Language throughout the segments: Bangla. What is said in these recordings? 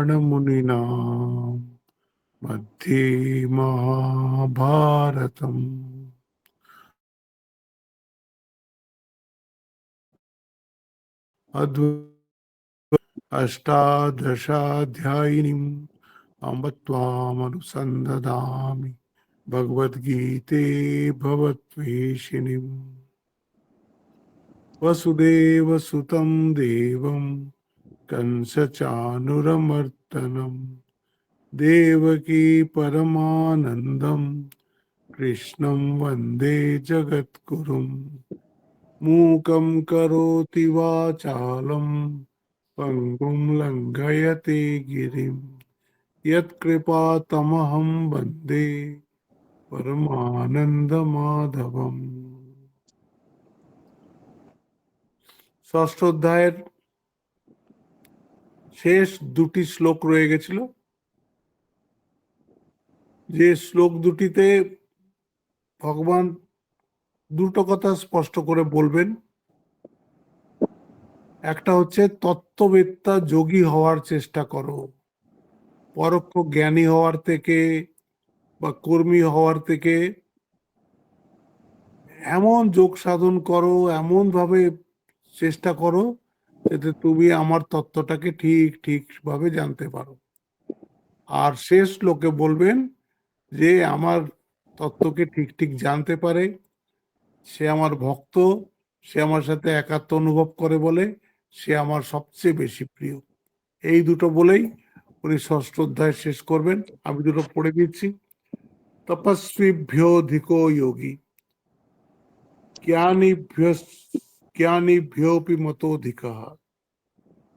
मुनिना मध्ये महाभारतम् अष्टादशाध्यायिनीम् अम्ब त्वामनुसन्दधामि भगवद्गीते भवद्वेषिणीम् वसुदेवसुतं देवं कंसचाणूरमर्दनं देवकी परमानन्दं कृष्णं वन्दे जगद्गुरुं मूकं करोति वाचालं पङ्गुं लङ्घयते गिरिं यत्कृपातमहं वन्दे परमानन्दमाधवम्। ষষ্ঠ অধ্যায়ের শেষ দুটি শ্লোক রয়ে গেছিল, যে শ্লোক দুটিতে ভগবান দুটো কথা স্পষ্ট করে বলবেন। একটা হচ্ছে তত্ত্ববেত্তা যোগী হওয়ার চেষ্টা করো, পরোক্ষ জ্ঞানী হওয়ার থেকে বা কর্মী হওয়ার থেকে এমন যোগ সাধন করো, এমন ভাবে চেষ্টা করো যাতে তুমি আমার তত্ত্বটাকে ঠিকভাবে জানতে পারো। আর শেষ লোকে বলবেন যে আমার তত্ত্বকে ঠিক জানতে পারে, সে আমার ভক্ত, সে আমার সাথে একাত্ম অনুভব করে বলে সে আমার সবচেয়ে বেশি প্রিয়। এই দুটো বলেই উনি ষষ্ঠ অধ্যায় শেষ করবেন। আমি দুটো পড়ে দিচ্ছি। তপস্বিভ্যোধিকো যোগী জ্ঞানীভ্যোপি মতোধিকঃ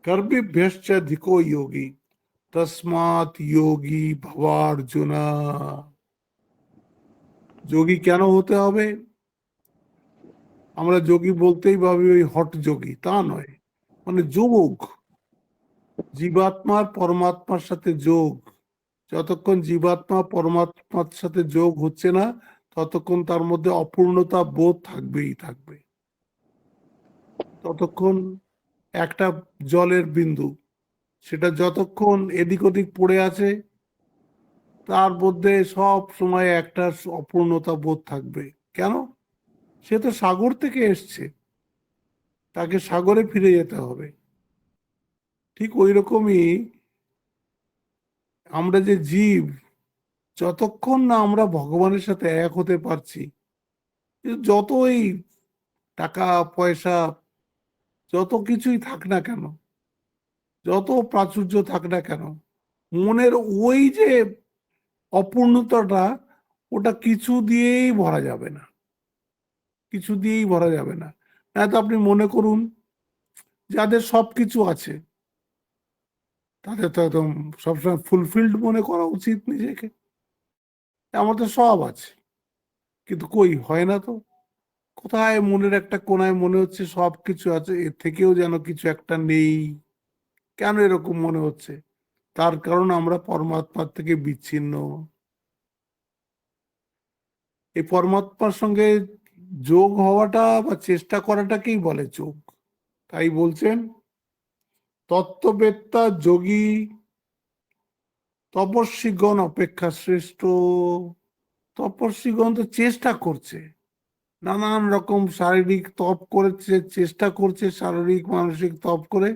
কর্মীভ্যশ্চাধিকো যোগী তস্মাৎ যোগী ভবার্জুন। যোগী কেন হতে হবে? আমরা যোগী বলতেই ভাবি ওই হট যোগী, তা নয়। মানে যোগ, জীবাত্মার পরমাত্মার সাথে যোগ। যতক্ষণ জীবাত্মা পরমাত্মার সাথে যোগ হচ্ছে না ততক্ষণ তার মধ্যে অপূর্ণতা বোধ থাকবেই থাকবে। ততক্ষণ একটা জলের বিন্দু, সেটা যতক্ষণ এদিক ওদিক পড়ে আছে তার মধ্যে সব সময় একটা অপূর্ণতা বোধ থাকবে। কেন? সে তো সাগর থেকে এসছে, তাকে সাগরে ফিরে যেতে হবে। ঠিক ওই রকমই আমরা যে জীব, যতক্ষণ না আমরা ভগবানের সাথে এক হতে পারছি, যতই টাকা পয়সা যত কিছুই থাক না কেন, যত প্রাচুর্য থাক না কেন, মনের ওই যে অপূর্ণতাটা, ওটা কিছু দিয়েই ভরা যাবে না, কিছু দিয়েই ভরা যাবে না। না তো আপনি মনে করুন যাদের সব কিছু আছে তাদের তো একদম সবসময় ফুলফিলড মনে করা উচিত নিজেকে। আমার তো সব আছে, কিন্তু কই হয় না তো। কোথায় মনের একটা কোনায় মনে হচ্ছে সব কিছু আছে, এর থেকেও যেন কিছু একটা নেই। কেন এরকম মনে হচ্ছে? তার কারণ আমরা পরমাত্মার থেকে বিচ্ছিন্ন। এই পরমাত্মার সঙ্গে যোগ হওয়াটা বা চেষ্টা করাটাকেই বলে যোগ। তাই বলছেন তত্ত্ববেত্তা যোগী তপস্বীগণ অপেক্ষা শ্রেষ্ঠ। তপস্বীগণ তো চেষ্টা করছে, নানান রকম শারীরিক তপ করেছে, চেষ্টা করছে, শারীরিক মানসিক তপ করে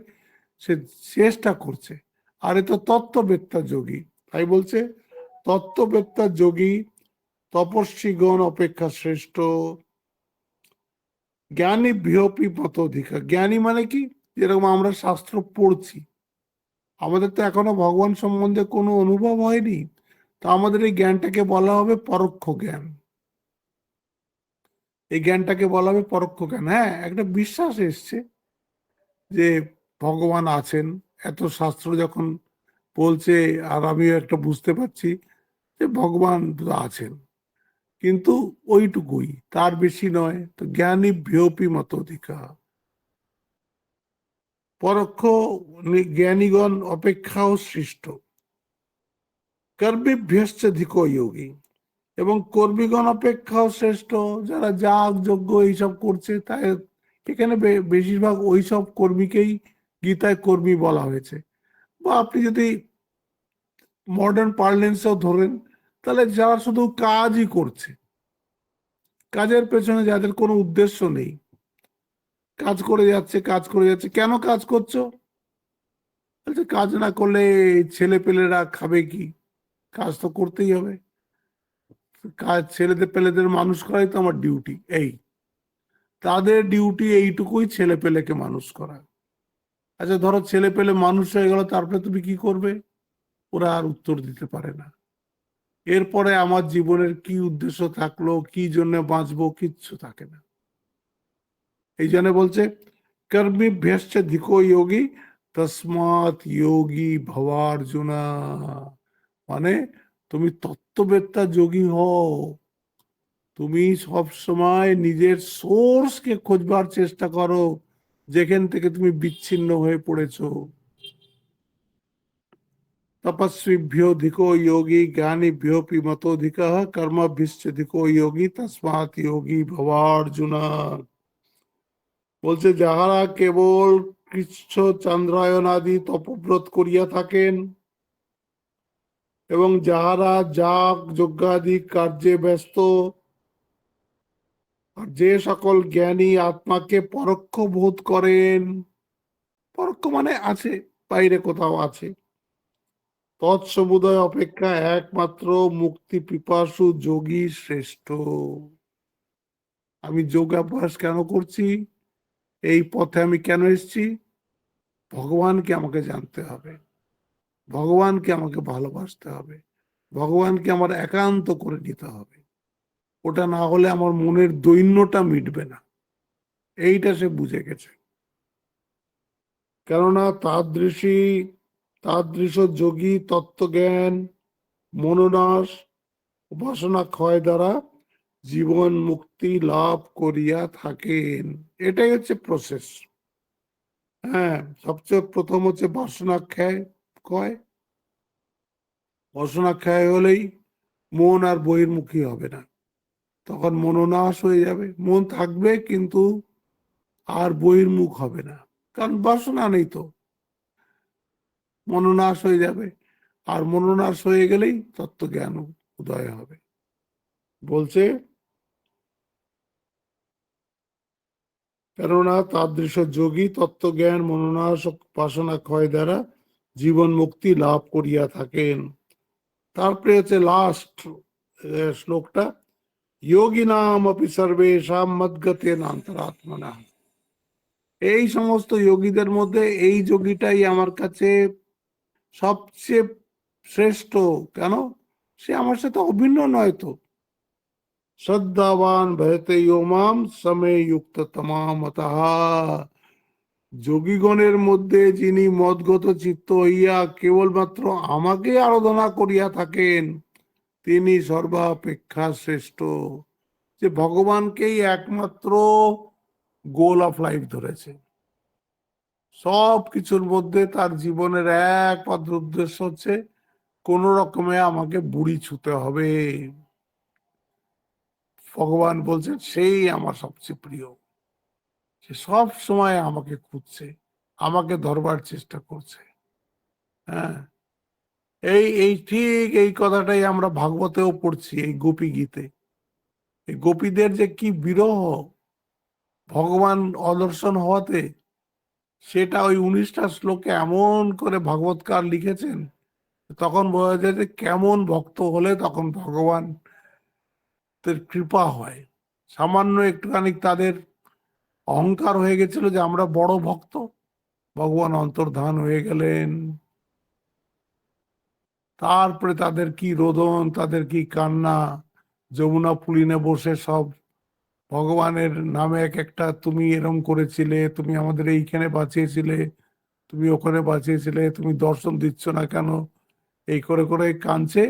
সে চেষ্টা করছে। আর এ তো তত্ত্ববেত্তা যোগী। তাই বলছে তত্ত্ববেত্তা যোগী তপস্বীগণ অপেক্ষা শ্রেষ্ঠ। জ্ঞানী বৃহপি মত অধিকার। জ্ঞানী মানে কি? যেরকম আমরা শাস্ত্র পড়ছি, আমাদের তো এখনো ভগবান সম্বন্ধে কোনো অনুভব হয়নি, তো আমাদের এই জ্ঞানটাকে বলা হবে পরোক্ষ জ্ঞান। এই জ্ঞানটাকে বলা হবে পরোক্ষ জ্ঞান। হ্যাঁ, একটা বিশ্বাস এসছে যে ভগবান আছেন, এত শাস্ত্র যখন বলছে আর আমিও একটা বুঝতে পারছি যে ভগবান আছেন, কিন্তু ওইটুকুই, তার বেশি নয়। তো জ্ঞানী ভ্যোপি মত অধিকার। পরোক্ষ জ্ঞানীগণ অপেক্ষাও সৃষ্ট। কর্মীভ্যশ্চাধিক যোগী। এবং কর্মীগণ অপেক্ষাও শ্রেষ্ঠ। যারা যাগ যজ্ঞ এইসব করছে, তাই এখানে বেশিরভাগ ওইসব কর্মীকেই গীতায় কর্মী বলা হয়েছে। বা আপনি যদি মডার্ন পার্লেন্সেও ধরেন, তাহলে যারা শুধু কাজই করছে, কাজের পেছনে যাদের কোনো উদ্দেশ্য নেই, কাজ করে যাচ্ছে কাজ করে যাচ্ছে, কেন কাজ করছো? বলছে কাজ না করলে ছেলে পেলেরা খাবে কি, কাজ তো করতেই হবে, কাজ ছেলেদের পেলেদের মানুষ করাই তো আমার ডিউটি। এই তাদের ডিউটি এইটুকুই, ছেলে পেলেকে মানুষ করা। আচ্ছা ধরো ছেলে পেলে মানুষ হয়ে গেল, তারপরে তুমি কি করবে? ওরা আর উত্তর দিতে পারে না। এরপরে আমার জীবনের কি উদ্দেশ্য থাকলো, কি জন্য বাঁচবো, কিচ্ছু থাকে না। এই জন্য বলছে কর্মিভ্যশ্চ ধিকো যোগী তস্মাৎ যোগী ভবার্জুনা। মানে তুমি তত্ত্ববেত্তা যোগী হও, তুমি সব সময় নিজের সোর্সকে খোঁজবার চেষ্টা করো, যেখান থেকে তুমি বিচ্ছিন্ন হয়ে পড়েছো। তপস্বিভ্যোধিকো যোগী জ্ঞানীভ্যোপি মতোধিকঃ কর্মভ্যশ্চাধিকো যোগী তস্মাৎ যোগী ভবার্জুনা। বলছে যাহারা কেবল কৃচ্ছ চন্দ্রায়ন আদি তপব্রত করিয়া থাকেন এবং যাহারা যাগ যজ্ঞাদি কার্যে ব্যস্ত, আর যে সকল জ্ঞানী আত্মাকে পরোক্ষ বোধ করেন, পরোক্ষ মানে আছে, বাইরে কোথাও আছে, তৎসমুদয় অপেক্ষা একমাত্র মুক্তি পিপাসু যোগী শ্রেষ্ঠ। আমি যোগাভ্যাস কেন করছি, এই পথে আমি কেন এসেছি? ভগবানকে আমাকে জানতে হবে, ভগবানকে আমাকে ভালোবাসতে হবে, ভগবানকে আমার একান্ত করে নিতে হবে। ওটা না হলে আমার মনের দৈন্যটা মিটবে না, এইটা সে বুঝে গেছে। কেননা তাদৃশ যোগী তত্ত্বজ্ঞান মনোনাশ উপাসনা ক্ষয় দ্বারা জীবন মুক্তি লাভ করিয়া থাকেন। এটাই হচ্ছে প্রসেস। হ্যাঁ, সবচেয়ে প্রথম হচ্ছে বাসনা ক্ষয়। বাসনা ক্ষয় হলেই মন আর বহির্মুখী হবে না, তখন মনোনাশ হয়ে যাবে, মন থাকবে কিন্তু আর বহির্মুখ হবে না, কারণ বাসনা নেই তো, মনোনাশ হয়ে যাবে। আর মনোনাশ হয়ে গেলেই তত্ত্বজ্ঞান উদয় হবে। বলছে কেননা তাদৃশ যোগী তত্ত্বজ্ঞান মনোনাশ উপাসনা ক্ষয় দ্বারা জীবন মুক্তি লাভ করিয়া থাকেন। তারপরে হচ্ছে লাস্ট শ্লোকটা, যোগিনাম অপি সর্বেষাং মদ্গতেন অন্তরাত্মনা। এই সমস্ত যোগীদের মধ্যে এই যোগীটাই আমার কাছে সবচেয়ে শ্রেষ্ঠ। কেন? সে আমার সাথে অভিন্ন নয় তো। শ্রদ্ধাবান ভয়তে মাম সমে যুক্ত তমামতঃ। যোগীগণের মধ্যে যিনি মদগত চিত্ত হইয়া কেবলমাত্র আমাকে আরাধনা করিয়া থাকেন, তিনি সর্বাপেক্ষা শ্রেষ্ঠ। যে ভগবানকেই একমাত্র গোল অফ লাইফ ধরেছে, সব কিছুর মধ্যে তার জীবনের একমাত্র উদ্দেশ্য হচ্ছে কোন রকমে আমাকে বুড়ি ছুতে হবে। ভগবান বলছেন সেই আমার সবচেয়ে প্রিয়, সে সব সময় আমাকে খুঁজছে, আমাকে ধরবার চেষ্টা করছে। হ্যাঁ, এই এই ঠিক এই কথাটাই আমরা ভাগবতেও পড়ছি, এই গোপী গীতে। এই গোপীদের যে কি বিরহ ভগবান অদর্শন হওয়াতে, সেটা ওই 19টা শ্লোকে এমন করে ভাগবতকার লিখেছেন, তখন বোঝা যায় যে কেমন ভক্ত হলে তখন ভগবান কৃপা হয়। সামান্য একটুখানি তাদের অহংকার হয়ে গেছিল যে আমরা বড় ভক্ত, ভগবান অন্তর্ধান হয়ে গেলেন। তারপরে তাদের কি রোদন, তাদের কি কান্না, যমুনা পুলিনে বসে সব ভগবানের নামে এক একটা, তুমি এরম করেছিলে, তুমি আমাদের এইখানে বাঁচিয়েছিলে, তুমি ওখানে বাঁচিয়েছিলে, তুমি দর্শন দিচ্ছ না কেন, এই করে করে কাঁদছে।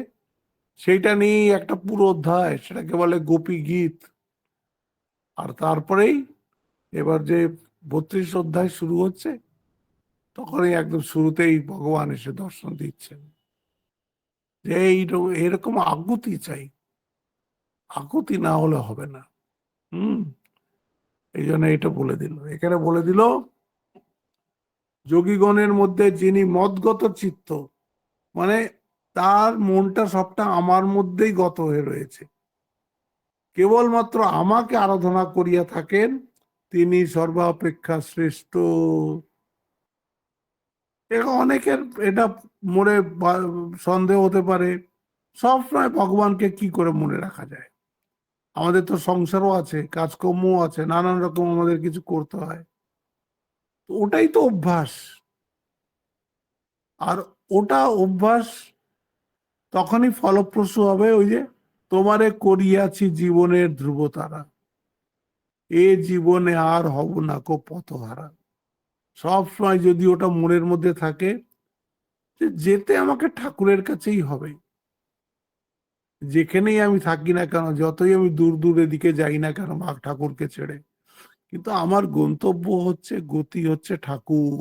সেইটা নিয়েই একটা পুরো অধ্যায়, সেটাকে বলে গোপী গীত। আর তারপরেই এবার যে 32 অধ্যায় শুরু হচ্ছে, তখনই একদম শুরুতেই ভগবান এসে দর্শন দিচ্ছেন। যে এরকম আকুতি চাই, আকুতি না হলে হবে না। হুম, এই জন্য এটা বলে দিল, এখানে বলে দিল যোগীগণের মধ্যে যিনি মদগত চিত্ত, মানে তার মনটা সবটা আমার মধ্যেই গত হয়ে রয়েছে। কেবলমাত্র আমাকে আরাধনা করিয়া থাকেন, তিনি সর্বাপেক্ষা শ্রেষ্ঠ। অনেকের এটা মনে সন্দেহ হতে পারে, সবসময় ভগবানকে কি করে মনে রাখা যায়? আমাদের তো সংসারও আছে, কাজকর্মও আছে, নানান রকম আমাদের কিছু করতে হয়। ওটাই তো অভ্যাস। আর ওটা অভ্যাস তখনই ফলপ্রসূ হবে, ওই যে তোমারে করিয়াছি জীবনের ধ্রুবতারা, এ জীবনে আর হব না কো পথহারা। সব সময় যদি ওটা মনের মধ্যে থাকে যে যেতে আমাকে ঠাকুরের কাছেই হবে, যেখানেই আমি থাকি না কেন, যতই আমি দূর দূর এদিকে যাই না কেন মা ঠাকুরকে ছেড়ে, কিন্তু আমার গন্তব্য হচ্ছে, গতি হচ্ছে ঠাকুর।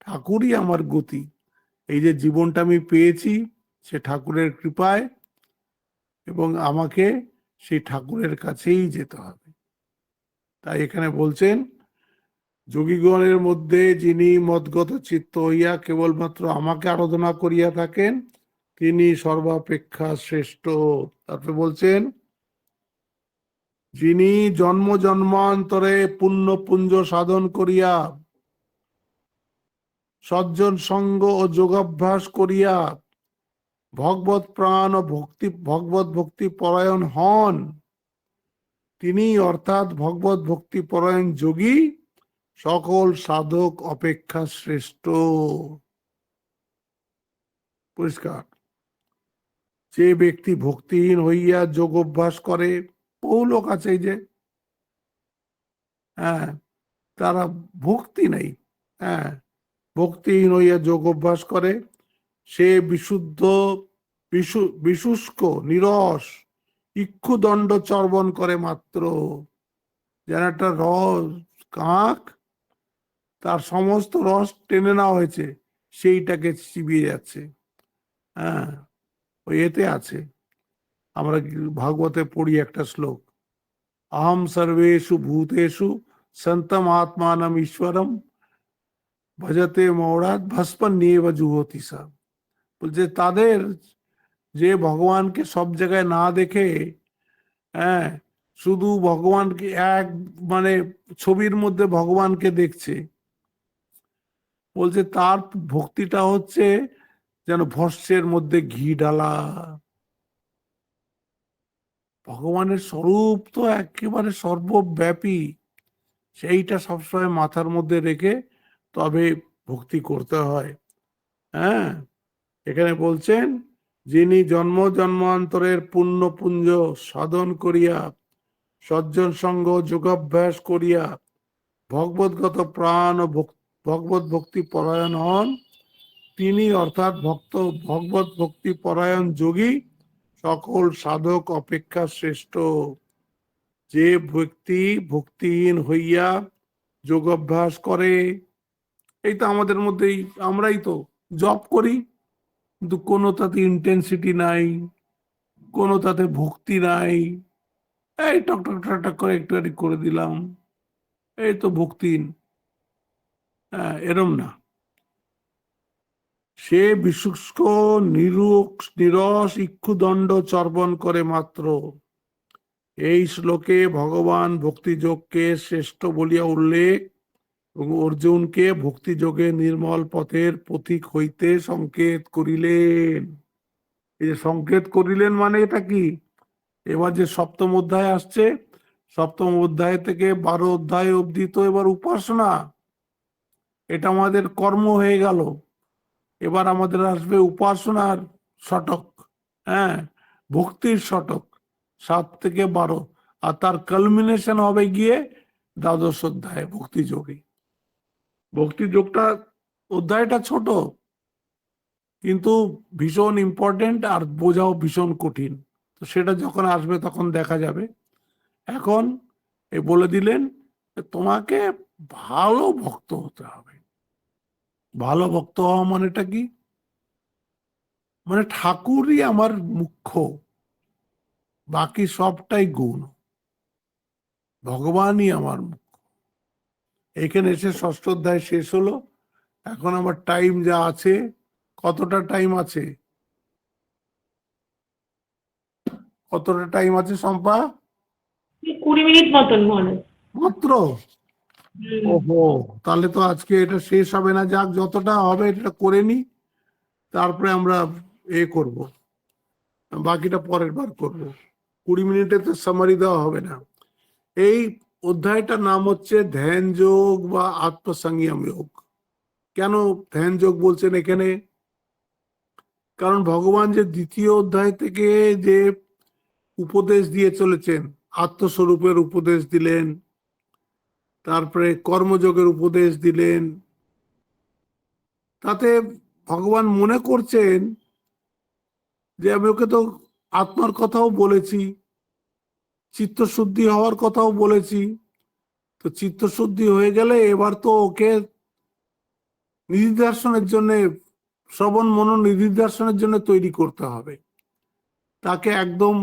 ঠাকুরই আমার গতি। এই যে জীবনটা আমি পেয়েছি সে ঠাকুরের কৃপায়, এবং আমাকে সেই ঠাকুরের কাছেই যেতে হবে। তাই এখানে বলছেন, যোগীগণের মধ্যে যিনি মদগত চিত্ত হইয়া কেবলমাত্র আমাকে আরাধনা করিয়া থাকেন, তিনি সর্বাপেক্ষা শ্রেষ্ঠ। তারপরে বলছেন, যিনি জন্ম জন্মান্তরে পুণ্য পুঞ্জ সাধন করিয়া সজ্জন সঙ্গ ও যোগাভ্যাস করিয়া ভগবত প্রাণ ও ভগবত ভক্তি পরায়ণ হন, তিনি অর্থাৎ ভগবত ভক্তি পরায়ণ যোগী সকল সাধক অপেক্ষা শ্রেষ্ঠ। পরিষ্কার। যে ব্যক্তি ভক্তিহীন হইয়া যোগ অভ্যাস করে, বহু লোক আছে এই যে, হ্যাঁ, তারা ভক্তি নেই, হ্যাঁ, ভক্তিহীন হইয়া যোগ অভ্যাস করে, সে বিশুদ্ধ বিশুষ্ক নিরস ইক্ষুদণ্ড চর্বণ করে মাত্র। যেন একটা রস, কাক, তার সমস্ত রস টেনে নেওয়া হয়েছে, সেইটাকে চিবিয়ে যাচ্ছে। হ্যাঁ, ওই এতে আছে, আমরা ভাগবতে পড়ি একটা শ্লোক, আহম সর্বেষু ভূতেষু সন্তম আত্মানম ঈশ্বরম ভজতে মৌড়াত ভস্ম নিয়ে জুহতি সব। বলছে তাদের, যে ভগবানকে সব জায়গায় না দেখে, হ্যাঁ, শুধু ভগবানকে এক মানে ছবির মধ্যে ভগবানকে দেখছে, বলছে তার ভক্তিটা হচ্ছে যেন ভস্যের মধ্যে ঘি ঢালা। ভগবানের স্বরূপ তো একেবারে সর্বব্যাপী, সেইটা সবসময় মাথার মধ্যে রেখে তবে ভক্তি করতে হয়। হ্যাঁ, এখানে বলছেন, যিনি জন্ম জন্মান্তরের পুণ্য পুঞ্জ সাধন করিয়া সজ্জন সঙ্গ যোগাভ্যাস করিয়া ভগবদ্গত প্রাণ ও ভগবত ভক্তি পরায়ণ হন, তিনি অর্থাৎ ভগবত ভক্তি পরায়ণ যোগী সকল সাধক অপেক্ষা শ্রেষ্ঠ। যে ব্যক্তি ভক্তিহীন হইয়া যোগাভ্যাস করে, এই তো আমাদের মধ্যেই, আমরাই তো জব করি, কিন্তু কোনো তাতে ইন্টেন্সিটি নাই, কোনো তাতে ভক্তি নাই, এই টক টক টক টক করে একটু করে দিলাম, এই তো ভক্তিহীন। হ্যাঁ, এরম না। সে বিশুষ্ক নিরস ইক্ষুদণ্ড চর্বণ করে মাত্র। এই শ্লোকে ভগবান ভক্তিযোগকে শ্রেষ্ঠ বলিয়া উল্লেখ এবং অর্জুনকে ভক্তিযোগে নির্মল পথের পথিক হইতে সংকেত করিলেন। এই যে সংকেত করিলেন মানে এটা কি? এবার যে সপ্তম অধ্যায় আসছে, সপ্তম অধ্যায় থেকে 12 অধ্যায় অবধি তো এবার উপাসনা, এটা আমাদের কর্ম হয়ে গেল। এবার আমাদের আসবে উপাসনার শতক, হ্যাঁ, ভক্তির শতক, 7 থেকে 12, আর তার কালমিনেশন হবে গিয়ে দ্বাদশ অধ্যায় ভক্তিযোগে। ভক্তিযোগটা অধ্যায়টা ছোট, কিন্তু ভীষণ ইম্পর্টেন্ট, আর বোঝাও ভীষণ কঠিন। তো সেটা যখন আসবে তখন দেখা যাবে। এখন বলে দিলেন তোমাকে ভালো ভক্ত হতে হবে। ভালো ভক্ত হওয়া মানেটা কি? মানে ঠাকুরই আমার মুখ্য, বাকি সবটাই গুণ, ভগবানই আমার মুখ্য। এখানে এসে ষষ্ঠ অধ্যায় শেষ হলো। এখন আমার টাইম যা আছে কতটা টাইম আছে? কতটা টাইম আছে শম্পা? 20 মিনিট মতন মনে হয়। মাত্র? ওহো, তাহলে তো আজকে এটা শেষ হবে না। যাক, যতটা হবে এটা করে নি, তারপরে আমরা করব, বাকিটা পরের বার করব। 20 মিনিটে তো সামারি দেওয়া হবে না। এই অধ্যায়টার নাম হচ্ছে ধ্যান যোগ বা আত্মসংযম যোগ। কেন ধ্যান যোগ বলছেন এখানে? কারণ ভগবান যে দ্বিতীয় অধ্যায় থেকে যে উপদেশ দিয়ে চলেছেন, আত্মস্বরূপের উপদেশ দিলেন, তারপরে কর্মযোগের উপদেশ দিলেন, তাতে ভগবান মনে করছেন যে আমি ওকে তো আত্মার কথাও বলেছি, চিত্তশুদ্ধি হওয়ার কথাও বলেছি। তো চিত্তশুদ্ধি হয়ে গেলে এবার তো ওকে নিধিধ্যাসনের জন্য, শ্রবণ মনন নিধিধ্যাসনের জন্য তৈরি করতে হবে। তাকে একদম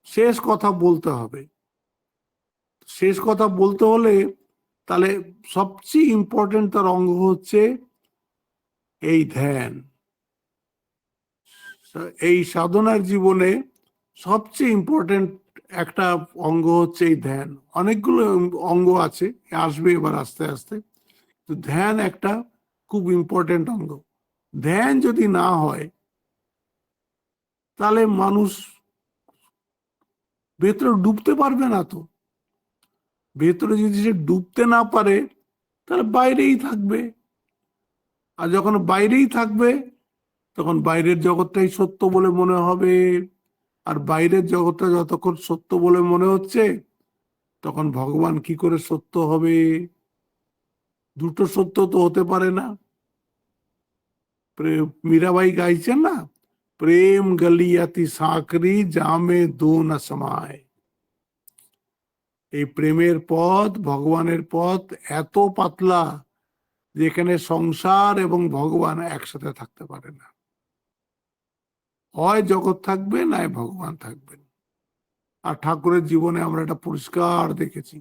শেষ কথা বলতে হবে। শেষ কথা বলতে হলে তাহলে সবচেয়ে ইম্পর্টেন্ট তার অঙ্গ হচ্ছে এই ধ্যান। এই সাধনার জীবনে সবচেয়ে ইম্পর্টেন্ট একটা অঙ্গ হচ্ছে এই ধ্যান। অনেকগুলো অঙ্গ আছে, আসবে এবার আস্তে আস্তে। তো ধ্যান একটা খুব ইম্পর্টেন্ট অঙ্গ। ধ্যান যদি না হয় তাহলে মানুষ ভেতরে ডুবতে পারবে না। তো ভেতরে যদি সে ডুবতে না পারে তাহলে বাইরেই থাকবে। আর যখন বাইরেই থাকবে তখন বাইরের জগৎটাই সত্য বলে মনে হবে। আর বাইরের জগৎটা যতক্ষণ সত্য বলে মনে হচ্ছে, তখন ভগবান কি করে সত্য হবে? দুটো সত্য তো হতে পারে না। মীরাবাই গাইছেন না, প্রেম গলিয়াতি সাকরি জামে দো না সমায়। এই প্রেমের পথ, ভগবানের পথ এত পাতলা যেখানে সংসার এবং ভগবান একসাথে থাকতে পারে না। হয় জগৎ থাকবে, নয় ভগবান থাকবেন। আর ঠাকুরের জীবনে আমরা এটা পরিষ্কার দেখেছি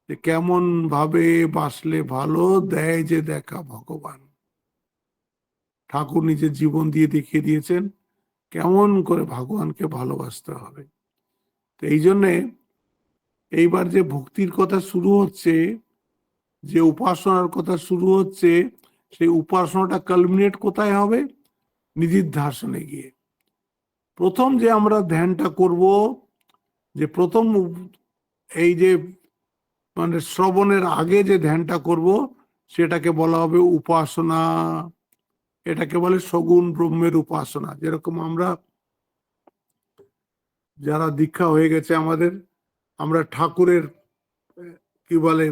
যে কেমন ভাবে বাসলে ভালো, দেয় যে দেখা ভগবান। ঠাকুর নিজের জীবন দিয়ে দেখিয়ে দিয়েছেন কেমন করে ভগবানকে ভালোবাসতে হবে। তো এই জন্যে এইবার যে ভক্তির কথা শুরু হচ্ছে, যে উপাসনার কথা শুরু হচ্ছে, সেই উপাসনাটা কালমিনেট কোথায় হবে? নিধিধ্যাসনে গিয়ে। প্রথম যে আমরা ধ্যানটা করব, যে প্রথম এই যে মানে শ্রবণের আগে যে ধ্যানটা করব, সেটাকে বলা হবে উপাসনা। এটাকে বলে সগুণ ব্রহ্মের উপাসনা। যেরকম আমরা যারা দীক্ষা হয়ে গেছে আমাদের, আমরা ঠাকুরের কি বলে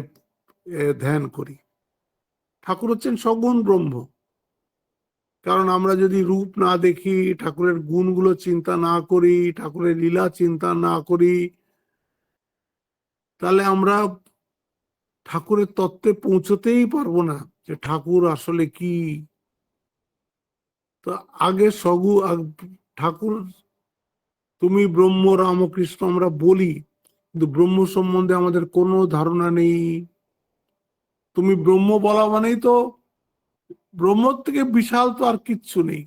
ধ্যান করি। ঠাকুর হচ্ছেন সগুণ ব্রহ্ম। কারণ আমরা যদি রূপ না দেখি, ঠাকুরের গুণগুলো চিন্তা না করি, ঠাকুরের লীলা চিন্তা না করি, তাহলে আমরা ঠাকুরের তত্ত্বে পৌঁছতেই পারবো না যে ঠাকুর আসলে কি। তো আগে ঠাকুর, তুমি ব্রহ্ম রামকৃষ্ণ আমরা বলি, কিন্তু ব্রহ্ম সম্বন্ধে আমাদের কোনো ধারণা নেই। তুমি ব্রহ্ম বলা মানেই তো ব্রহ্মর থেকে বিশাল তো আর কিচ্ছু নেই।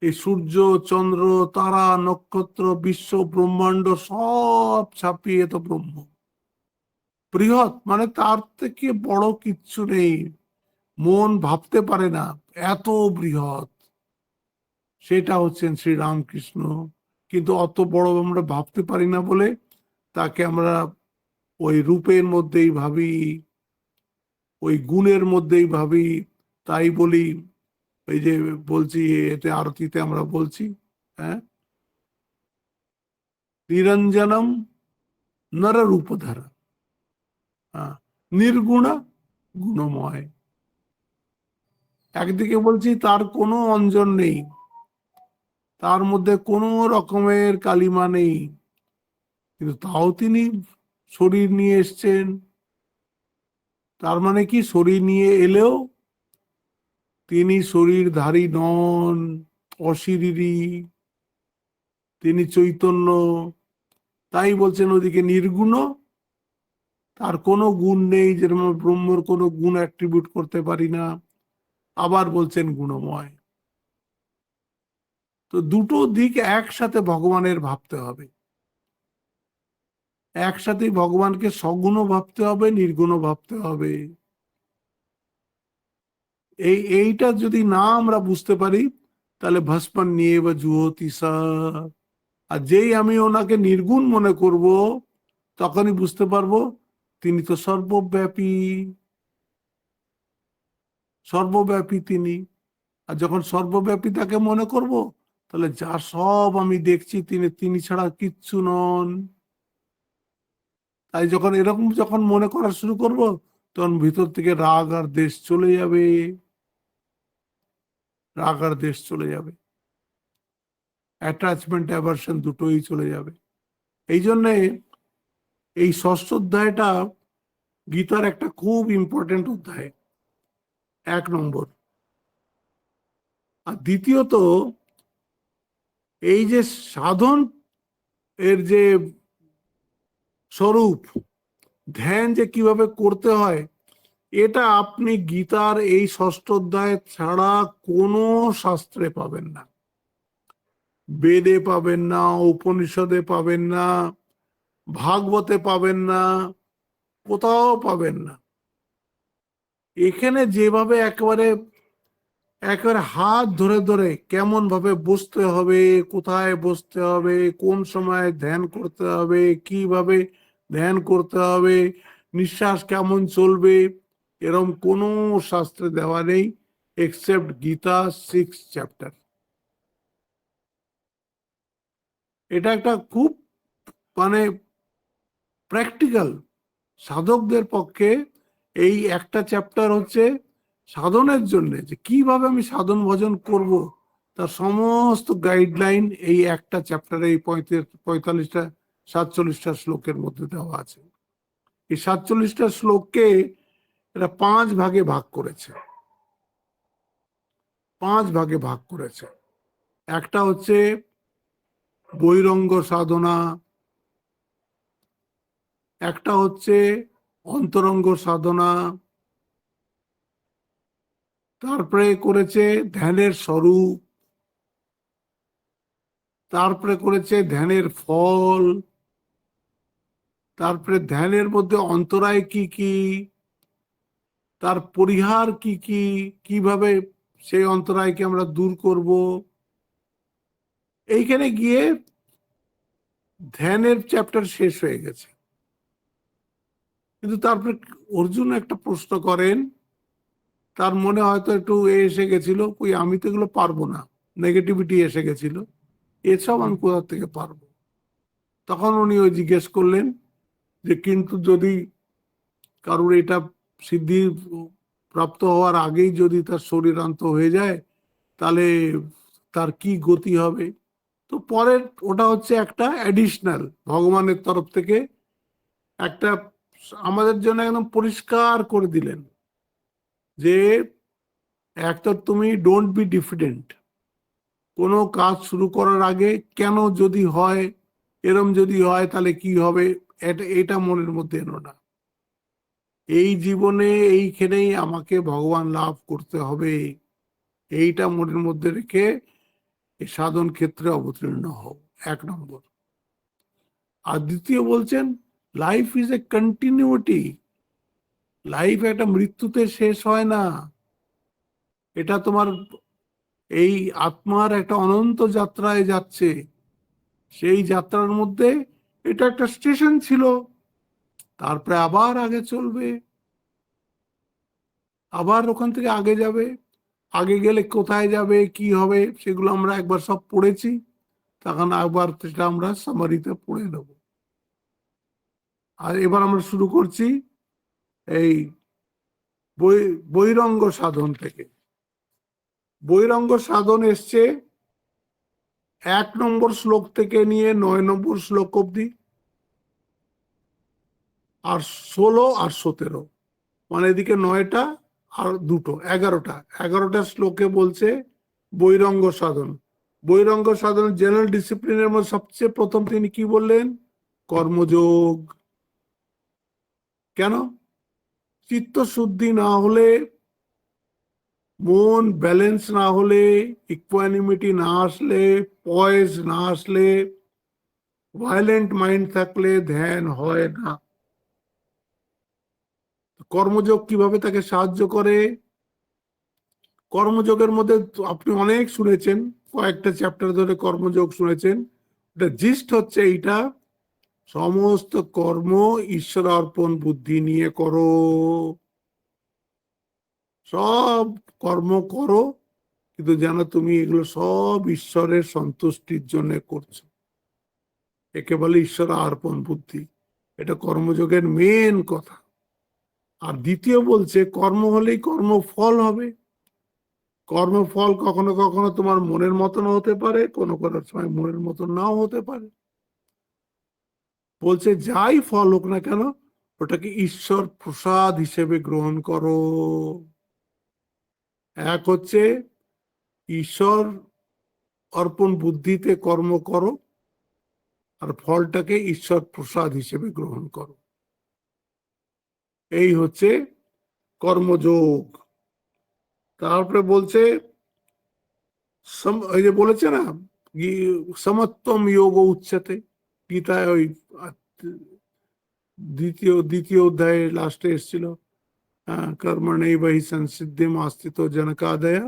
এই সূর্য, চন্দ্র, তারা, নক্ষত্র, বিশ্ব ব্রহ্মাণ্ড সব ছাপিয়ে তো ব্রহ্ম। বৃহৎ মানে তার থেকে বড় কিচ্ছু নেই। মন ভাবতে পারে না, এত বৃহৎ। সেটা হচ্ছেন শ্রী রামকৃষ্ণ। কিন্তু অত বড় আমরা ভাবতে পারি না বলে তাকে আমরা ওই রূপের মধ্যেই ভাবি, ওই গুণের মধ্যেই ভাবি। তাই বলি, এই যে বলছি এতে আরতিতে আমরা বলছি, হ্যাঁ, নিরঞ্জনম নর রূপধারা, হ্যাঁ, নির্গুণা গুণময়। একদিকে বলছি তার কোনো অঞ্জন নেই, তার মধ্যে কোনো রকমের কালিমা নেই, কিন্তু তাও তিনি শরীর নিয়ে এসছেন। তার মানে কি, শরীর নিয়ে এলেও তিনি শরীরধারী নন, অশরীরী, তিনি চৈতন্য। তাই বলছেন ওদিকে নির্গুণ, তার কোনো গুণ নেই, যেরকম ব্রহ্মর কোনো গুণ অ্যাট্রিবিউট করতে পারি না। আবার বলছেন গুণময়। তো দুটো দিক একসাথে ভগবানের ভাবতে হবে, একসাথেই ভগবানকে সগুণও ভাবতে হবে, নির্গুণও ভাবতে হবে। এইটা যদি না আমরা বুঝতে পারি, তাহলে ভস্মন নিয়ে বা জুহতি সা। আর যেই আমি ওনাকে নির্গুণ মনে করব, তখনই বুঝতে পারবো তিনি তো সর্বব্যাপী, সর্বব্যাপী তিনি। আর যখন সর্বব্যাপী তাকে মনে করব, তাহলে যা সব আমি দেখছি তিনি তিনি ছাড়া কিচ্ছু নন। তাই যখন এরকম যখন মনে করা শুরু করব, তখন ভিতর থেকে রাগ আর দ্বেষ চলে যাবে, রাগ আর দ্বেষ চলে যাবে, অ্যাটাচমেন্ট অ্যাভারশন দুটোই চলে যাবে। এই জন্যে এই ষষ্ঠ অধ্যায়টা গীতার একটা খুব ইম্পর্টেন্ট অধ্যায়, 1 নম্বর। আর দ্বিতীয়ত, এই যে সাধন এর যে স্বরূপ, ধ্যান যে কিভাবে করতে হয়, এটা আপনি গীতার এই ষষ্ঠ অধ্যায় ছাড়া কোনো শাস্ত্রে পাবেন না, বেদে পাবেন না, উপনিষদে পাবেন না, ভাগবতে পাবেন না, কোথাও পাবেন না। এখানে যেভাবে একেবারে একেবারে হাত ধরে ধরে কেমন ভাবে বসতে হবে, কোথায় বসতে হবে, কোন সময় ধ্যান করতে হবে, কিভাবে ধ্যান করতে হবে, নিঃশ্বাস কেমন চলবে, এরম কোনো শাস্ত্রে দেওয়া নেই, এক্সেপ্ট গীতা 6 চ্যাপ্টার। এটা একটা খুব মানে প্র্যাকটিক্যাল, সাধকদের পক্ষে এই একটা চ্যাপ্টার হচ্ছে সাধনের জন্য, যে কিভাবে আমি সাধন ভজন করব, তার সমস্ত গাইডলাইন এই একটা চ্যাপ্টারে, এই 45টা 47টা শ্লোকের মধ্যে দেওয়া আছে। এই 47টা শ্লোককে এরা 5 ভাগে ভাগ করেছে, 5 ভাগে ভাগ করেছে। একটা হচ্ছে বৈরঙ্গ সাধনা, একটা হচ্ছে অন্তরঙ্গ সাধনা, তারপরে করেছে ধ্যানের স্বরূপ, তারপরে করেছে ধ্যানের ফল, তারপরে ধ্যানের মধ্যে অন্তরায় কি কি, তার পরিহার কি কি, কিভাবে সেই অন্তরায়কে আমরা দূর করব। এইখানে গিয়ে ধ্যানের চ্যাপ্টার শেষ হয়ে গেছে। কিন্তু তারপরে অর্জুন একটা প্রশ্ন করেন, তার মনে হয়তো একটু এসে গেছিল, কই আমি তো এগুলো পারবো না, নেগেটিভিটি এসে গেছিল, এসব আমি কোথা থেকে পারবো। তখন উনি ওই জিজ্ঞেস করলেন যে কিন্তু যদি কারোর এটা সিদ্ধি প্রাপ্ত হওয়ার আগেই যদি তার শরীরান্ত হয়ে যায়, তাহলে তার কি গতি হবে। তো পরের ওটা হচ্ছে একটা অ্যাডিশনাল ভগবানের তরফ থেকে একটা আমাদের জন্য একদম পরিষ্কার করে দিলেন যে একটা তুমি ডোন্ট বি ডিফিডেন্ট, কোনো কাজ শুরু করার আগে কেন যদি হয়, এরম যদি হয় তাহলে কি হবে, এটা মনের মধ্যে এনো না। এই জীবনে এইখানেই আমাকে ভগবান লাভ করতে হবে, এইটা মনের মধ্যে রেখে এই সাধন ক্ষেত্রে অবতীর্ণ হও, 1 নম্বর। আর দ্বিতীয় বলছেন life is a continuity, life একটা মৃত্যুতে শেষ হয় না, এটা তোমার এই আত্মার একটা অনন্ত যাত্রায় যাচ্ছে। সেই যাত্রার মধ্যে এটা একটা স্টেশন ছিল, তারপরে আবার আগে চলবে, আবার ওখান থেকে আগে যাবে। আগে গেলে কোথায় যাবে, কি হবে, সেগুলো আমরা একবার সব পড়েছি, তখন একবার সেটা আমরা সামারিতে পড়ে নেব। আর এবার আমরা শুরু করছি এই বৈরঙ্গ সাধন থেকে। বৈরঙ্গ সাধন এসছে 1 নম্বর শ্লোক থেকে নিয়ে 9 নম্বর শ্লোক অব্দি, আর 16 আর 17, মানে এদিকে 9টা আর 2টো, 11টা 11টা শ্লোকে বলছে বৈরঙ্গ সাধন। বৈরঙ্গ সাধন জেনারেল ডিসিপ্লিনের মধ্যে সবচেয়ে প্রথম তিনি কি বললেন, কর্মযোগ। কেন? চিত্ত শুদ্ধি না হলে মন ব্যালেন্স না হলে, ইকুয়ানিমিটি না আসলে, পয়েজ না আসলে, ভায়োলেন্ট মাইন্ড থাকলে ধ্যান হয় না। কর্মযোগ কিভাবে তাকে সাহায্য করে? কর্মযোগের মধ্যে আপনি অনেক শুনেছেন, কয়েকটা চ্যাপ্টার ধরে কর্মযোগ শুনেছেন। এটা জিস্ট হচ্ছে এইটা, সমস্ত কর্ম ঈশ্বর অর্পণ বুদ্ধি নিয়ে করো। সব কর্ম করো, কিন্তু যেন তুমি এগুলো সব ঈশ্বরের সন্তুষ্টির জন্য করছো। একে বলে ঈশ্বর অর্পণ বুদ্ধি। এটা কর্মযোগের মেন কথা। আর দ্বিতীয় বলছে, কর্ম হলেই কর্মফল হবে। কর্মফল কখনো কখনো তোমার মনের মতন হতে পারে, কোনো কোনো সময় মনের মতন নাও হতে পারে। বলছে যাই ফল হোক না কেন, ওটাকে ঈশ্বর প্রসাদ হিসেবে গ্রহণ করো। এক হচ্ছে ঈশ্বর অর্পণ বুদ্ধিতে কর্ম করো, আর ফলটাকে ঈশ্বর প্রসাদ হিসেবে গ্রহণ করো। এই হচ্ছে কর্মযোগ। তারপরে বলছে, ওই যে বলেছে না, সমত্বম যোগ উচ্চতে, গীতায় ওই দ্বিতীয় অধ্যায়ে লাস্টে এসেছিল, কর্মণৈব হি সংসিদ্ধিম আস্তিতো জনকাদয়।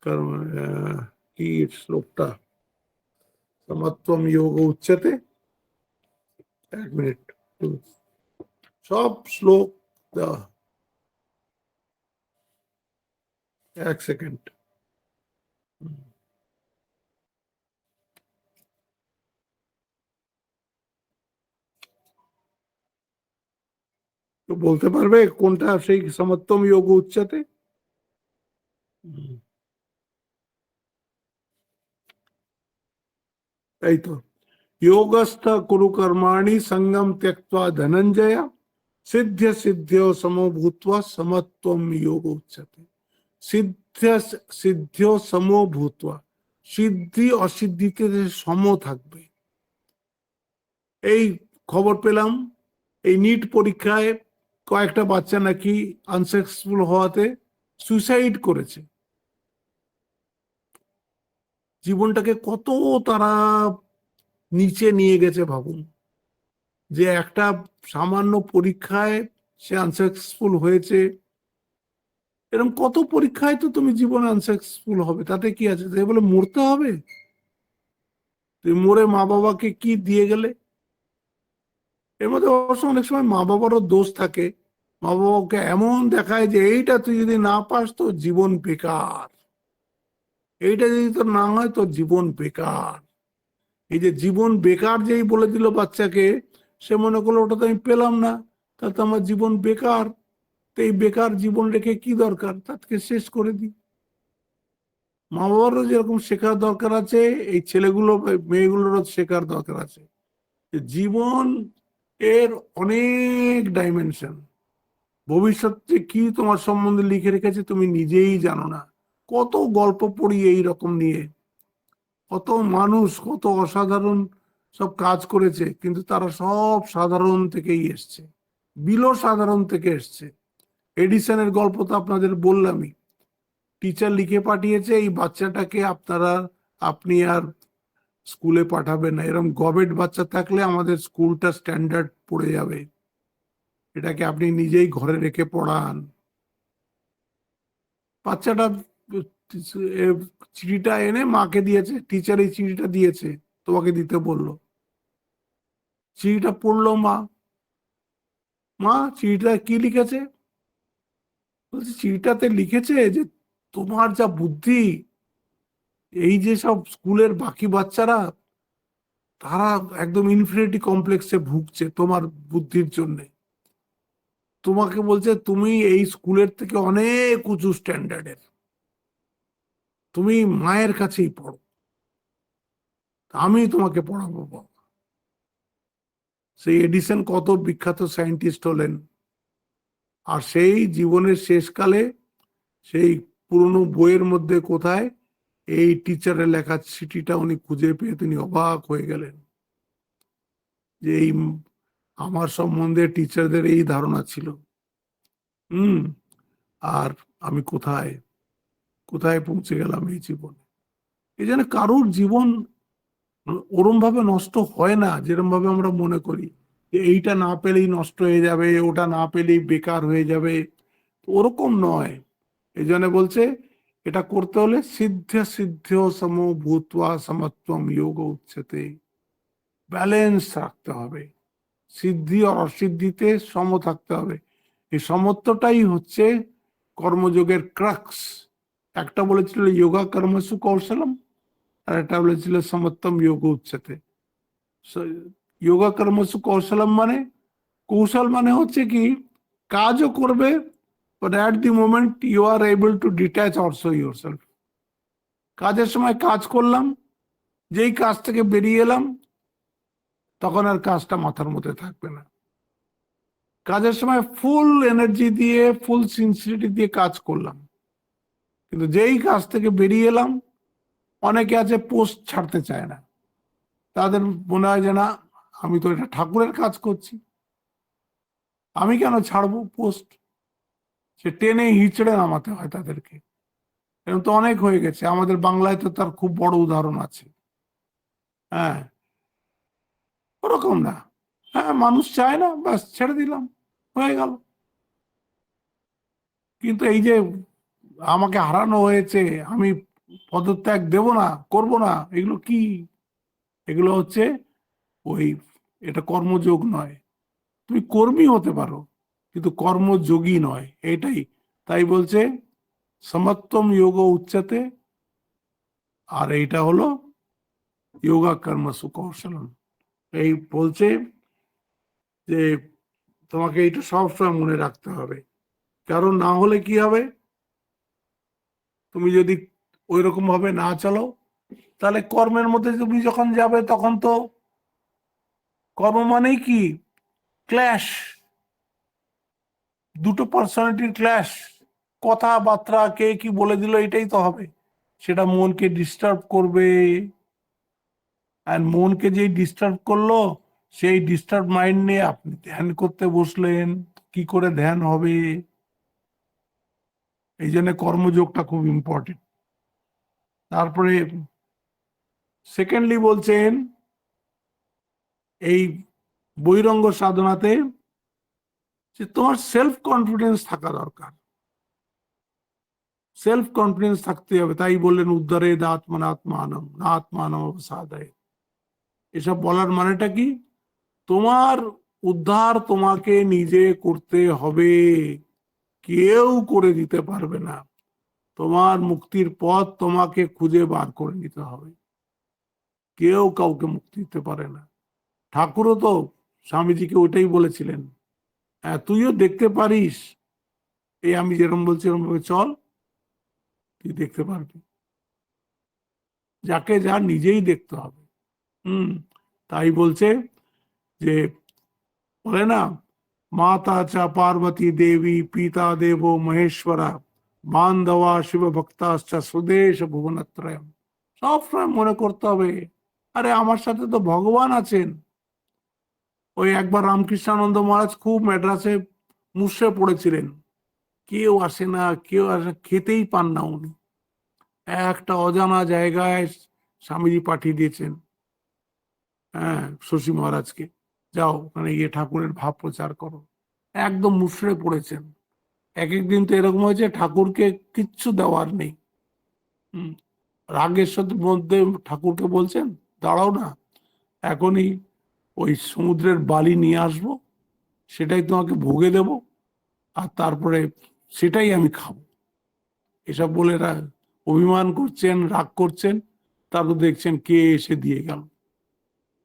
কর্ম কি শ্লোকটা, সমত্বম যোগ উচ্চতে। এক মিনিট, সব শ্লোক দেওয়া, এক সেকেন্ড। তো বলতে পারবে কোনটা সেই সমত্বম যোগ উচ্চতে? এই তো, योगस्थ कुरु कर्माणि संगम त्यक्त्वा धनंजय सिद्ध्य सिद्ध्यो समो भूत्वा समत्वम योग उच्यते। সিদ্ধ সিদ্ধিও সমো ভূত্বা, সিদ্ধি অসিদ্ধিতে সম থাকবে। এই খবর পেলাম, এই নিট পরীক্ষায় কয়েকটা বাচ্চা নাকি আনসাকসেসফুল হওয়াতে সুইসাইড করেছে। জীবনটাকে কত তারা নিচে নিয়ে গেছে ভাবুন। যে একটা সামান্য পরীক্ষায় সে আনসাকসেসফুল হয়েছে, এরকম কত পরীক্ষায় তো তুমি জীবনে আনসাকসেসফুল হবে, তাতে কি আছে? তাই বলে মরতে হবে? তুমি মরে মা বাবাকে কি দিয়ে গেলে? এর মধ্যে অবশ্য অনেক সময় মা বাবারও দোষ থাকে। মা বাবাকে এমন দেখায় যে এইটা তুই যদি না পাস তো জীবন বেকার, এইটা যদি তোর না হয় তোর জীবন বেকার। এই যে জীবন বেকার যেই বলে দিল বাচ্চাকে, সে মনে করলো ওটা তো আমি পেলাম না, তাহলে তো আমার জীবন বেকার। তো এই বেকার জীবন রেখে কি দরকার, তাকে শেষ করে দিই। মা বাবারও যেরকম শেখার দরকার আছে, এই ছেলেগুলো মেয়েগুলোরও শেখার দরকার আছে। জীবন এর অনেক ডাইমেনশন। ভবিষ্যতে কি তোমার সম্বন্ধে লিখে রেখেছে তুমি নিজেই জানো না। কত গল্প পড়ি এই রকম নিয়ে, কত মানুষ কত অসাধারণ সব কাজ করেছে, কিন্তু তারা সব সাধারণ থেকেই এসছে, বিলো সাধারণ থেকে এসছে। এডিসনের গল্প তো আপনাদের বললামই। টিচার লিখে পাঠিয়েছে এই বাচ্চাটাকে আপনি আর স্কুলে পাঠাবেন না, এরকম গবেট বাচ্চা থাকলে আমাদের স্কুলটা স্ট্যান্ডার্ড পড়ে যাবে, এটাকে আপনি নিজেই ঘরে রেখে পড়ান। বাচ্চাটা চিঠিটা এনে মাকে দিয়েছে, টিচার এই চিঠিটা দিয়েছে, তোমাকে দিতে বললো। চিঠিটা পড়লো মা, মা চিঠিটা কি লিখেছে? বলছে চিঠিটাতে লিখেছে যে তোমার যা বুদ্ধি, এই যে সব স্কুলের বাকি বাচ্চারা তারা একদম ইনফিনিটি কমপ্লেক্সে ভুগছে তোমার বুদ্ধির জন্য। তোমাকে বলছে তুমি এই স্কুলের থেকে অনেক উঁচু স্ট্যান্ডার্ডের, তুমি মায়ের কাছেই পড়ো, আমি তোমাকে পড়াবো বাবা। সেই এডিসন কত বিখ্যাত সায়েন্টিস্ট হলেন, আর সেই জীবনের শেষকালে সেই পুরনো বইয়ের মধ্যে কোথায় এই টিচারের লেখা চিঠিটা উনি খুঁজে পেয়ে তিনি অবাক হয়ে গেলেন যে এই আমার সম্বন্ধে টিচারদের এই ধারণা ছিল। আর আমি কোথায় কোথায় পৌঁছে গেলাম এই জীবনে। এই জন্য কারোর জীবন ওরম ভাবে নষ্ট হয় না যেরকম ভাবে আমরা মনে করি যে এইটা না পেলেই নষ্ট হয়ে যাবে, ওটা না পেলেই বেকার হয়ে যাবে। ওরকম নয়। এই জন্য বলছে এটা করতে হলে সিদ্ধ সিদ্ধ সম ভূত্বা সমত্বম যোগ উচ্চতে, ব্যালেন্স রাখতে হবে। সিদ্ধি আর অসিদ্ধিতে সম থাকতে হবে। এই সমত্বটাই হচ্ছে কর্মযোগের ক্রাক্স। একটা বলেছিল যোগা কর্মসু কৌশলম, আর একটা বলেছিল সমত্তম যোগ উচ্চতে। যোগা কর্মসু কৌশলম মানে, কৌশল মানে হচ্ছে কি কাজও করবে, but at the moment you are able to detach also yourself. কাজের সময় কাজ করলাম, যেই কাজ থেকে বেরিয়ে এলাম তখন আর কাজটা মাথার মধ্যে থাকবে না। কাজের সময় ফুল এনার্জি দিয়ে ফুল সিনসিয়ারিটি দিয়ে কাজ করলাম, কিন্তু যেই কাজ থেকে বেরিয়ে এলাম, অনেকে আছে পোস্ট ছাড়তে চায় না। তাদের মনে হয় যে না, আমি তো এটা ঠাকুরের কাজ করছি, আমি কেন ছাড়বো পোস্ট। সে টেনে হিচড়ে নামাতে হয় তাদেরকে। এরকম তো অনেক হয়ে গেছে আমাদের বাংলায়, তো তার খুব বড় উদাহরণ আছে। হ্যাঁ, ওরকম না। হ্যাঁ, মানুষ চায় না, ব্যাস ছেড়ে দিলাম, হয়ে গেল। কিন্তু এই যে আমাকে হারানো হয়েছে, আমি পদত্যাগ দেব না, করব না, এগুলো কি? এগুলো হচ্ছে ওই, এটা কর্মযোগ নয়। তুমি কর্মী হতে পারো কিন্তু কর্মযোগী নয়, এটাই। তাই বলছে সমত্বম যোগ উচ্চতে, আর এইটা হলো যোগা কর্মসু কৌশলম। এই বলছে যে তোমাকে এটা সবসময় মনে রাখতে হবে, কারণ না হলে কি হবে, তুমি যদি ওই রকম ভাবে না চলো, তাহলে কর্মের মধ্যে তুমি যখন যাবে তখন তো কর্ম মানেই কি ক্ল্যাশ, দুটো পার্সোনালিটির ক্ল্যাশ। কথাবার্তা কে কি বলে দিল এটাই তো হবে, সেটা মনকে ডিস্টার্ব করবে। আর মনকে যেই ডিস্টার্ব করলো, সেই ডিস্টার্ব মাইন্ড নিয়ে আপনি ধ্যান করতে বসলেন, কি করে ধ্যান হবে? এই জন্য কর্মযোগটা খুব ইম্পর্টেন্ট। তারপরে সেকেন্ডলি বলছেন এই বৈরঙ্গ সাধনাতে যে তোমার সেলফ কনফিডেন্স থাকা দরকার। সেলফ কনফিডেন্স থাকতে হবে। তাই বললেন উদ্ধারে আত্মানম না আত্মানম সাধায়। এসব বলার মানেটা কি? তোমার উদ্ধার তোমাকে নিজে করতে হবে, কেউ করে দিতে পারবে না। তোমার মুক্তির পথ তোমাকে খুঁজে বার করে নিতে হবে। কেউ কাউকে মুক্তি দিতে পারে না। ঠাকুরও তো স্বামীজিকে ওটাই বলেছিলেন, হ্যাঁ তুইও দেখতে পারিস, এই আমি যেরকম বলছি এরকম ভাবে চল, তুই দেখতে পারবি। যাকে যা নিজেই দেখতে হবে। তাই বলছে যে, বলে না, মাতা চা পার্বতী দেবী, পিতা দেব মহেশ্বরা, বান্ধবা শিব ভক্তাশ্চা সুদেশ ভুবনত্রয়ম। সবসময় মনে করতে হবে, আরে আমার সাথে তো ভগবান আছেন। ওই একবার রামকৃষ্ণানন্দ মহারাজ খুব ম্যাড্রাসে মুষড়ে পড়েছিলেন, কেউ আসে না, কেউ আসে, খেতেই পান না উনি। একটা অজানা জায়গায় স্বামীজি পাঠিয়ে দিয়েছেন, হ্যাঁ, শশী মহারাজকে, যাও ওখানে গিয়ে ঠাকুরের ভাব প্রচার করো। একদম মুষড়ে পড়েছেন। এক একদিন তো এরকম হয়েছে ঠাকুরকে কিচ্ছু দেওয়ার নেই। রাগের সাথে মধ্যে ঠাকুরকে বলছেন, দাঁড়াও না, এখনই ওই সমুদ্রের বালি নিয়ে আসবো, সেটাই তোমাকে ভোগে দেব, আর তারপরে সেটাই আমি খাবো। এসব বলে অভিমান করছেন, রাগ করছেন, তারপর দেখছেন কে এসে দিয়ে গেল।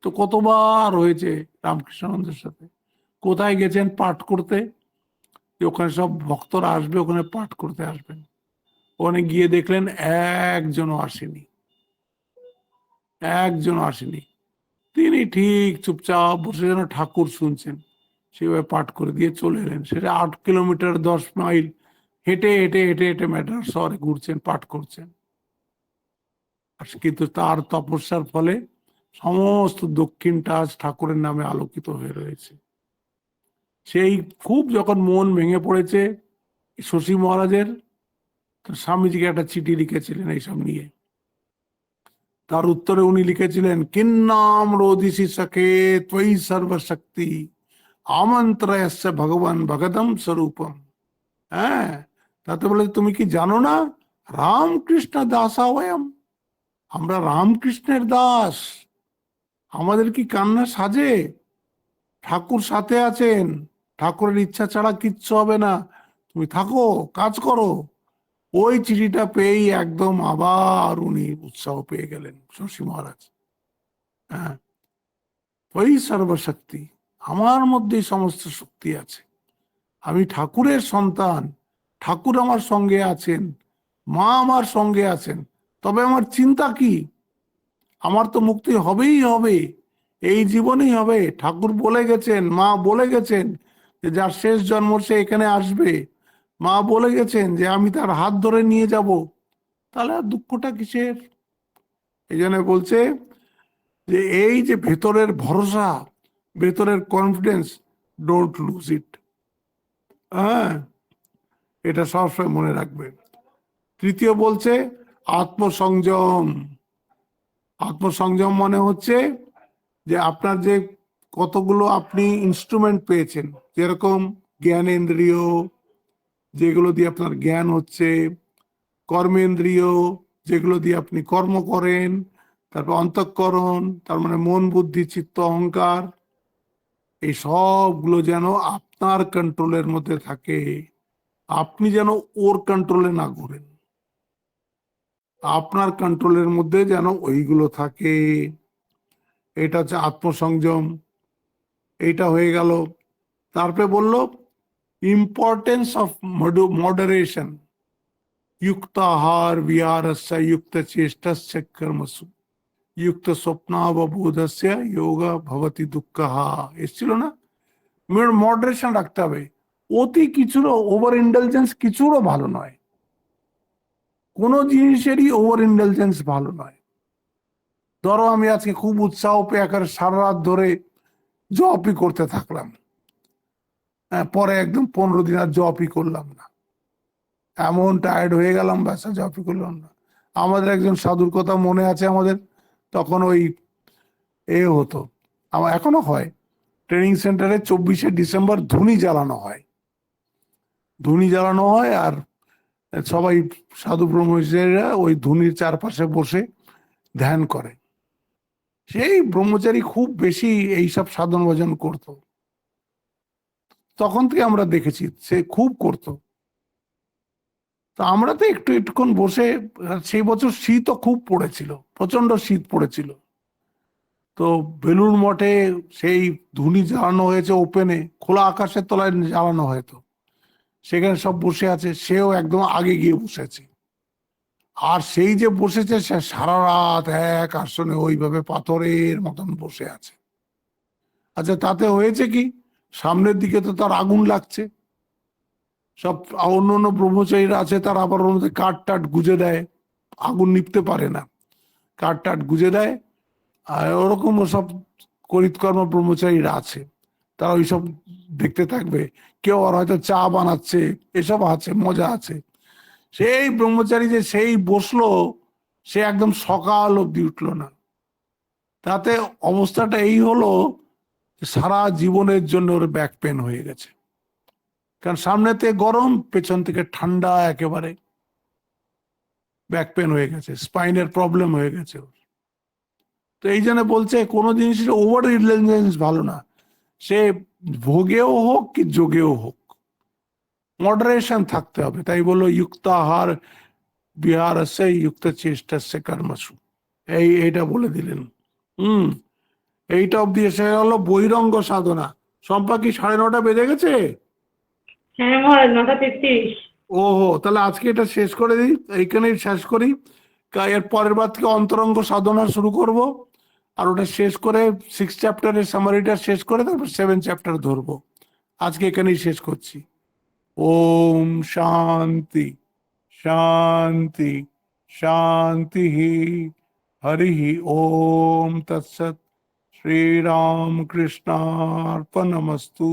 তো কতবার হয়েছে রামকৃষ্ণানন্দের সাথে। কোথায় গেছেন পাঠ করতে, যে ওখানে সব ভক্তরা আসবে, ওখানে পাঠ করতে আসবেন, ওখানে গিয়ে দেখলেন একজনও আসেনি, একজনও আসেনি। তিনি ঠিক চুপচাপ বসে যেন ঠাকুর শুনছেন, সেভাবে পাঠ করে দিয়ে চলে এলেন। সেটা 8 কিলোমিটার 10 মাইল হেঁটে হেঁটে হেঁটে হেঁটে ম্যাড্রাস শহরে ঘুরছেন, পাঠ করছেন। কিন্তু তার তপস্যার ফলে সমস্ত দক্ষিণটা আজ ঠাকুরের নামে আলোকিত হয়ে রয়েছে। সেই খুব যখন মন ভেঙে পড়েছে, শশী মহারাজের স্বামীজিকে একটা চিঠি লিখেছিলেন এইসব নিয়ে। তার উত্তরে উনি লিখেছিলেন, কিন্নাম রোদিসি সখে ত্বয়ি সর্বশক্তি আমন্ত্রয়স্য ভগবান ভগদম স্বরূপম। হ্যাঁ, তাতে বলে তুমি কি জানো না, রামকৃষ্ণ দাসা বয়ম, আমরা রামকৃষ্ণের দাস। আমাদের কি কান্না সাজে? ঠাকুর সাথে আছেন, ঠাকুরের ইচ্ছা ছাড়া কিচ্ছু হবে না, তুমি থাকো, কাজ করো। ওই চিঠিটা পেয়েই একদম আবার উনি উৎসাহ পেয়ে গেলেন শশী মহারাজ। হ্যাঁ, ওই সর্বশক্তি, আমার মধ্যেই সমস্ত শক্তি আছে, আমি ঠাকুরের সন্তান, ঠাকুর আমার সঙ্গে আছেন, মা আমার সঙ্গে আছেন, তবে আমার চিন্তা কি? আমার তো মুক্তি হবেই হবে, এই জীবনেই হবে। ঠাকুর বলে গেছেন, মা বলে গেছেন যে যার শেষ জন্ম সে এখানে আসবে, মা বলে গেছেন যে আমি তার হাত ধরে নিয়ে যাব, তাহলে আর দুঃখটা কিসের? এই জন্য বলছে যে এই যে ভেতরের ভরসা, ভেতরের কনফিডেন্স, ডোন্ট লুজ ইট। হ্যাঁ, এটা সবসময় মনে রাখবেন। তৃতীয় বলছে আত্মসংযম। আত্মসংযম মানে হচ্ছে যে আপনার যে কতগুলো আপনি ইনস্ট্রুমেন্ট পেয়েছেন, যেরকম জ্ঞানেন্দ্রিয়, যেগুলো দিয়ে আপনার জ্ঞান হচ্ছে, কর্মেন্দ্রিয়, যেগুলো দিয়ে আপনি কর্ম করেন, তারপর অন্তঃকরণ, তার মানে মন, বুদ্ধি, চিত্ত, অহংকার, এই সবগুলো যেন আপনার কন্ট্রোলের মধ্যে থাকে। আপনি যেন ওর কন্ট্রোলে না ঘুরেন, আপনার কন্ট্রোলের মধ্যে যেন ওইগুলো থাকে। এটা হচ্ছে আত্মসংযম। এইটা হয়ে গেল। তারপরে বলল ইম্পর্টেন্স অফ মডারেশন, युक्ताहार विहारस्य युक्त चेष्टस्य कर्मसु युक्त स्वप्नावबोधस्य योग भवति दुःखः। এসছিল না? মডারেশন রাখতে হবে। অতি কিছুরও, ওভার ইন্টেলিজেন্স কিছুরও ভালো নয়, কোনো জিনিসেরই ওভার ইন্টেলিজেন্স ভালো নয়। ধরো আমি আজকে খুব উৎসাহ পেয়ে একেবারে সারা রাত ধরে জপই করতে থাকলাম, হ্যাঁ, পরে একদম 15 দিন আর জপই করলাম না, এমন টায়ার্ড হয়ে গেলাম, ব্যাস জপই করলাম না। আমাদের একজন সাধুর কথা মনে আছে আমাদের, তখন ওই হতো, আমার এখনো হয়, ট্রেনিং সেন্টারে 24শে ডিসেম্বর ধুনি জ্বালানো হয়, ধুনি জ্বালানো হয়, আর সবাই সাধু ব্রহ্মচারীরা ওই ধুনির চারপাশে বসে ধ্যান করে। সেই ব্রহ্মচারী খুব বেশি এইসব সাধন ভজন করতো, তখন থেকে আমরা দেখেছি সে খুব করতো। তো আমরা তো একটু একটুক্ষণ বসে, সেই বছর শীতও খুব পড়েছিল, প্রচন্ড শীত পড়েছিল, তো বেলুড় মঠে সেই ধুনি জ্বালানো হয়েছে, ওপেনে খোলা আকাশের তলায় জ্বালানো হয়তো, সেখানে সব বসে আছে, সেও একদম আগে গিয়ে বসেছে। আর সেই যে বসেছে সে সারা রাত এক আসনে ওইভাবে পাথরের মতন বসে আছে। আচ্ছা, তাতে হয়েছে কি, সামনের দিকে তো তার আগুন লাগছে, সব অন্য অন্য ব্রহ্মচারীরা আছে, তারা আবার ওর মধ্যে কাঠ টাট গুজে দেয়, আগুন নিভতে পারে না, কাঠ টাট গুজে দেয়। আর ওরকম সব করিতকর্ম ব্রহ্মচারীরা আছে, তারা ওইসব দেখতে থাকবে। কেউ আর হয়তো চা বানাচ্ছে, এসব আছে, মজা আছে। সেই ব্রহ্মচারী যে সেই বসলো, সে একদম সকাল অব্দি উঠলো না। তাতে অবস্থাটা এই হলো, সারা জীবনের জন্য ওর ব্যাক পেন হয়ে গেছে, কারণ সামনেতে গরম, পেছন থেকে ঠান্ডা, একেবারে ব্যাক পেন হয়ে গেছে, স্পাইনের প্রবলেম হয়ে গেছে ওর। তো এই জন্য বলছে কোনো জিনিসের ওভার ইন্টেলিজেন্স ভালো না, সে ভোগেও হোক কি যোগেও হোক, মডারেশন থাকতে হবে। তাই বললো যুক্তাহার বিহারস্য যুক্ত চেষ্টস্য কর্মসু, এইটা বলে দিলেন। হুম, এইটা অব্দি এসে গেল বহিরঙ্গ সাধনা। সম্পা কি 9:30 বেজে গেছে? হ্যাঁ মহারাজ, 9:33। ওহো, তাহলে আজকে এটা শেষ করে দিই, এইখানেই শেষ করি। এর পরের বার থেকে অন্তরঙ্গ সাধনা শুরু করব, আর ওটা শেষ করে 6 চ্যাপ্টারের সামারিটা শেষ করে তারপর 7 চ্যাপ্টার ধরবো। আজকে এখানেই শেষ করছি। ওম শান্তি শান্তি শান্তি। হরি ওম তৎসৎ। শ্রীরাম কৃষ্ণার্পণমস্তু।